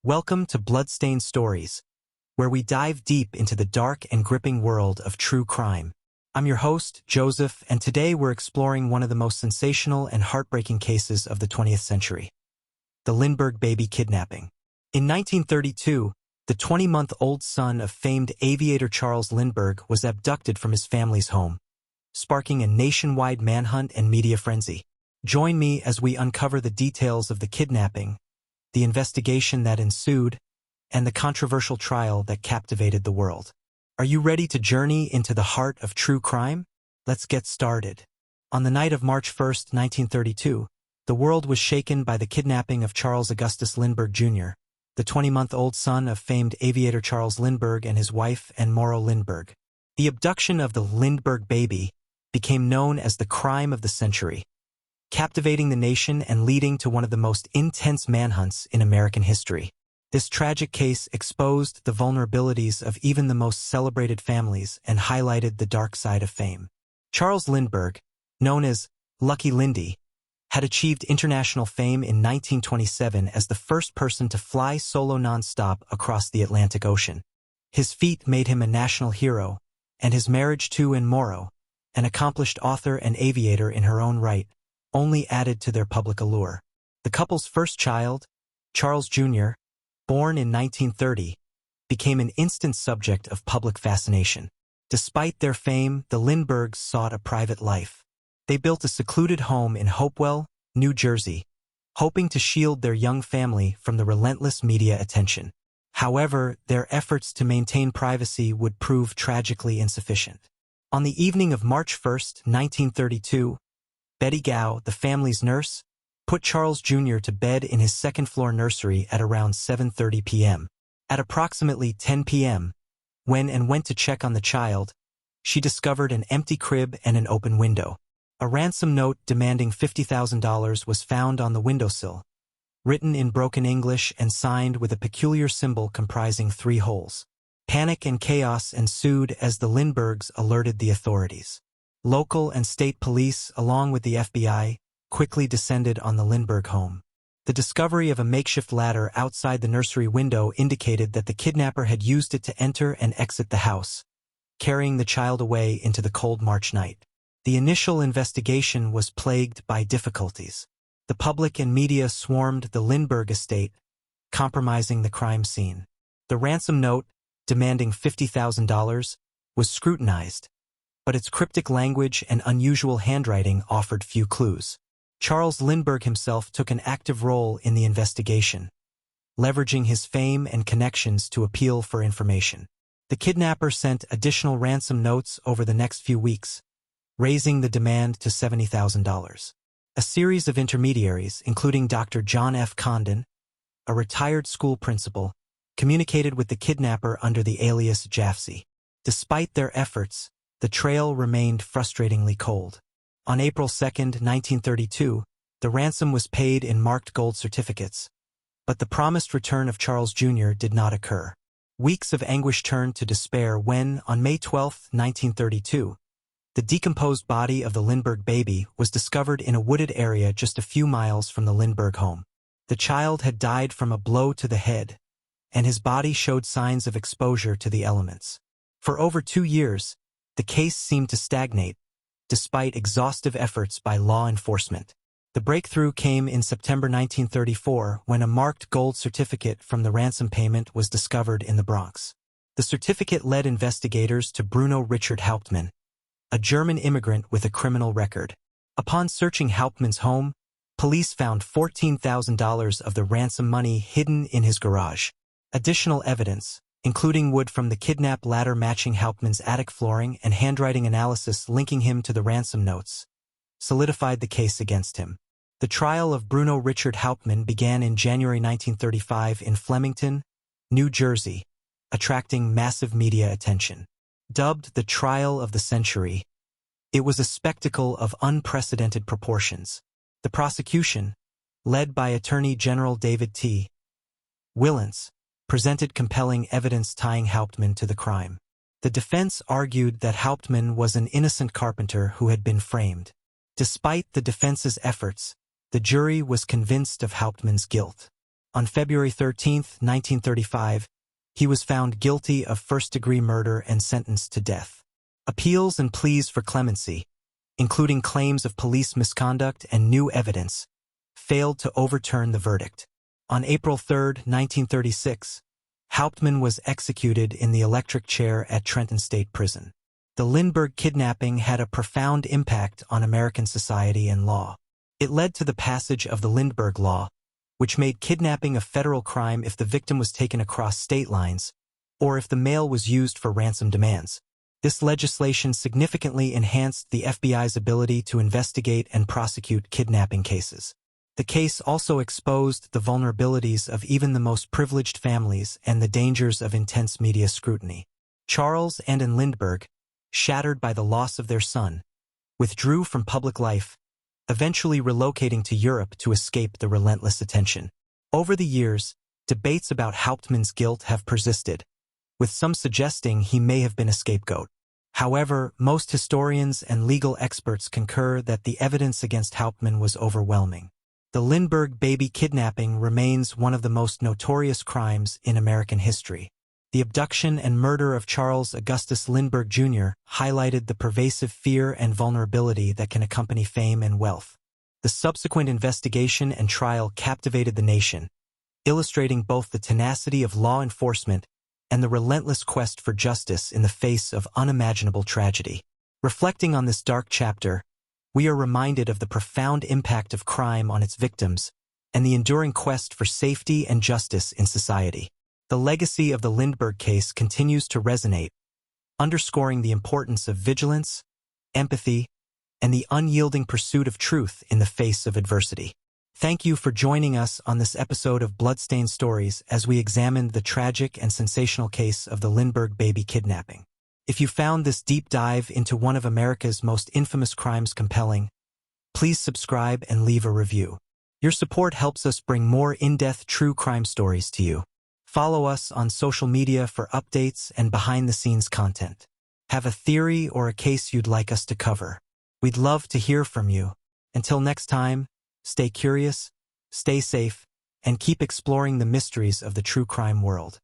Welcome to Bloodstained Stories, where we dive deep into the dark and gripping world of true crime. I'm your host, Joseph, and today we're exploring one of the most sensational and heartbreaking cases of the 20th century, the Lindbergh Baby Kidnapping. In 1932, the 20-month-old son of famed aviator Charles Lindbergh was abducted from his family's home, sparking a nationwide manhunt and media frenzy. Join me as we uncover the details of the kidnapping, the investigation that ensued, and the controversial trial that captivated the world. Are you ready to journey into the heart of true crime? Let's get started. On the night of March 1, 1932, the world was shaken by the kidnapping of Charles Augustus Lindbergh Jr., the 20-month-old son of famed aviator Charles Lindbergh and his wife Anne Morrow Lindbergh. The abduction of the Lindbergh baby became known as the crime of the century, captivating the nation and leading to one of the most intense manhunts in American history. This tragic case exposed the vulnerabilities of even the most celebrated families and highlighted the dark side of fame. Charles Lindbergh, known as Lucky Lindy, had achieved international fame in 1927 as the first person to fly solo non-stop across the Atlantic Ocean. His feat made him a national hero, and his marriage to Anne Morrow, an accomplished author and aviator in her own right, only added to their public allure. The couple's first child, Charles Jr., born in 1930, became an instant subject of public fascination. Despite their fame, the Lindberghs sought a private life. They built a secluded home in Hopewell, New Jersey, hoping to shield their young family from the relentless media attention. However, their efforts to maintain privacy would prove tragically insufficient. On the evening of March 1, 1932, Betty Gow, the family's nurse, put Charles Jr. to bed in his second-floor nursery at around 7:30 p.m. At approximately 10 p.m., when Anne went to check on the child, she discovered an empty crib and an open window. A ransom note demanding $50,000 was found on the windowsill, written in broken English and signed with a peculiar symbol comprising 3 holes. Panic and chaos ensued as the Lindberghs alerted the authorities. Local and state police, along with the FBI, quickly descended on the Lindbergh home. The discovery of a makeshift ladder outside the nursery window indicated that the kidnapper had used it to enter and exit the house, carrying the child away into the cold March night. The initial investigation was plagued by difficulties. The public and media swarmed the Lindbergh estate, compromising the crime scene. The ransom note, demanding $50,000, was scrutinized, but its cryptic language and unusual handwriting offered few clues. Charles Lindbergh himself took an active role in the investigation, leveraging his fame and connections to appeal for information. The kidnapper sent additional ransom notes over the next few weeks, raising the demand to $70,000. A series of intermediaries, including Dr. John F. Condon, a retired school principal, communicated with the kidnapper under the alias Jafsey. Despite their efforts, the trail remained frustratingly cold. On April 2, 1932, the ransom was paid in marked gold certificates, but the promised return of Charles Jr. did not occur. Weeks of anguish turned to despair when, on May 12, 1932, the decomposed body of the Lindbergh baby was discovered in a wooded area just a few miles from the Lindbergh home. The child had died from a blow to the head, and his body showed signs of exposure to the elements. For over 2 years, the case seemed to stagnate, despite exhaustive efforts by law enforcement. The breakthrough came in September 1934 when a marked gold certificate from the ransom payment was discovered in the Bronx. The certificate led investigators to Bruno Richard Hauptmann, a German immigrant with a criminal record. Upon searching Hauptmann's home, police found $14,000 of the ransom money hidden in his garage. Additional evidence, including wood from the kidnap ladder matching Hauptmann's attic flooring and handwriting analysis linking him to the ransom notes, solidified the case against him. The trial of Bruno Richard Hauptmann began in January 1935 in Flemington, New Jersey, attracting massive media attention. Dubbed the trial of the century, it was a spectacle of unprecedented proportions. The prosecution, led by Attorney General David T. Willans, presented compelling evidence tying Hauptmann to the crime. The defense argued that Hauptmann was an innocent carpenter who had been framed. Despite the defense's efforts, the jury was convinced of Hauptmann's guilt. On February 13, 1935, he was found guilty of first-degree murder and sentenced to death. Appeals and pleas for clemency, including claims of police misconduct and new evidence, failed to overturn the verdict. On April 3, 1936, Hauptmann was executed in the electric chair at Trenton State Prison. The Lindbergh kidnapping had a profound impact on American society and law. It led to the passage of the Lindbergh Law, which made kidnapping a federal crime if the victim was taken across state lines, or if the mail was used for ransom demands. This legislation significantly enhanced the FBI's ability to investigate and prosecute kidnapping cases. The case also exposed the vulnerabilities of even the most privileged families and the dangers of intense media scrutiny. Charles and Anne Lindbergh, shattered by the loss of their son, withdrew from public life, eventually relocating to Europe to escape the relentless attention. Over the years, debates about Hauptmann's guilt have persisted, with some suggesting he may have been a scapegoat. However, most historians and legal experts concur that the evidence against Hauptmann was overwhelming. The Lindbergh baby kidnapping remains one of the most notorious crimes in American history. The abduction and murder of Charles Augustus Lindbergh Jr. highlighted the pervasive fear and vulnerability that can accompany fame and wealth. The subsequent investigation and trial captivated the nation, illustrating both the tenacity of law enforcement and the relentless quest for justice in the face of unimaginable tragedy. Reflecting on this dark chapter, we are reminded of the profound impact of crime on its victims and the enduring quest for safety and justice in society. The legacy of the Lindbergh case continues to resonate, underscoring the importance of vigilance, empathy, and the unyielding pursuit of truth in the face of adversity. Thank you for joining us on this episode of Bloodstained Stories as we examined the tragic and sensational case of the Lindbergh baby kidnapping. If you found this deep dive into one of America's most infamous crimes compelling, please subscribe and leave a review. Your support helps us bring more in-depth true crime stories to you. Follow us on social media for updates and behind-the-scenes content. Have a theory or a case you'd like us to cover? We'd love to hear from you. Until next time, stay curious, stay safe, and keep exploring the mysteries of the true crime world.